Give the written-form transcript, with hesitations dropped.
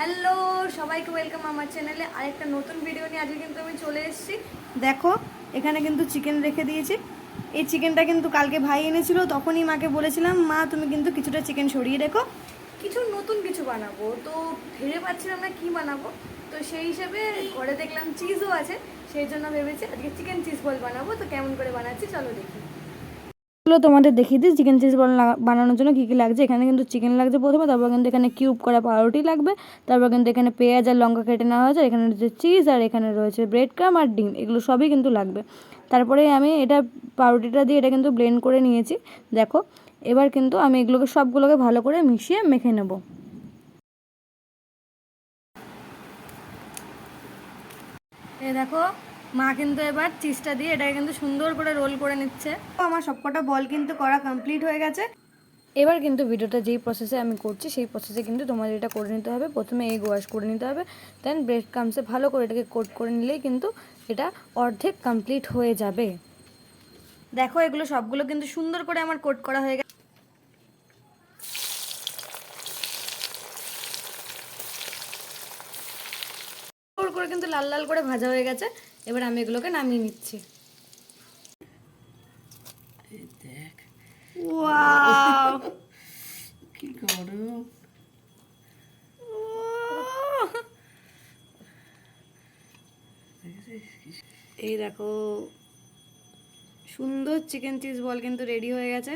Hello সবাইকে welcome আমার চ্যানেলে আরেকটা নতুন ভিডিও নিয়ে আজকে কিন্তু আমি চলে এসেছি। দেখো এখানে কিন্তু চিকেন রেখে দিয়েছি। এই চিকেনটা কিন্তু কালকে ভাই এনেছিল, তখনই মাকে বলেছিলাম মা তুমি কিন্তু কিছুটা চিকেন সরিয়ে রেখো, কিছু নতুন কিছু বানাবো। তো ভেবে পাচ্ছিলাম না কি বানাবো, তো সেই হিসেবে ঘরে দেখলাম চিজও আছে, সেই জন্য ভেবেছি আজকে চিকেন চিজ বল বানাবো। তো কেমন করে বানাচ্ছি চলো দেখি। তোমাদের দেখিয়ে দিই চিকেন চিজ বল বানানোর জন্য কী কী লাগছে। এখানে কিন্তু চিকেন লাগছে প্রথমে, তারপর কিন্তু এখানে কিউব করা পাউরুটি লাগবে, তারপর কিন্তু এখানে পেঁয়াজ আর লঙ্কা কেটে নেওয়া হয়েছে, এখানে রয়েছে চিজ, আর এখানে রয়েছে ব্রেড ক্রাম আর ডিম, এগুলো সবই কিন্তু লাগবে। তারপরে আমি এটা পাউরুটিটা দিয়ে এটা কিন্তু ব্লেন্ড করে নিয়েছি। দেখো এবার কিন্তু আমি এগুলোকে সবগুলোকে ভালো করে মিশিয়ে মেখে নেব। দেখো মা কিন্তু এবার চিজটা দিয়ে এটাকে কিন্তু সুন্দর করে রোল করে নিচ্ছে। আমার সবকটা বল কিন্তু করা কমপ্লিট হয়ে গেছে। এবার কিন্তু ভিডিওটা যেই প্রসেসে আমি করছি সেই প্রসেসে কিন্তু তোমাদের এটা করে নিতে হবে। প্রথমে এগ ওয়াশ করে নিতে হবে, দেন ব্রেড ক্রামসে ভালো করে এটাকে কোট করে নিলেই কিন্তু এটা অর্ধেক কমপ্লিট হয়ে যাবে। দেখো এগুলো সবগুলো কিন্তু সুন্দর করে আমার কোট করা হয়ে গেছে। সুন্দর করে কিন্তু লাল লাল করে ভাজা হয়ে গেছে। এবার আমি এগুলোকে নামিয়ে নিচ্ছি। ওয়াও কি গরম! এই দেখো সুন্দর চিকেন চিজ বল কিন্তু রেডি হয়ে গেছে।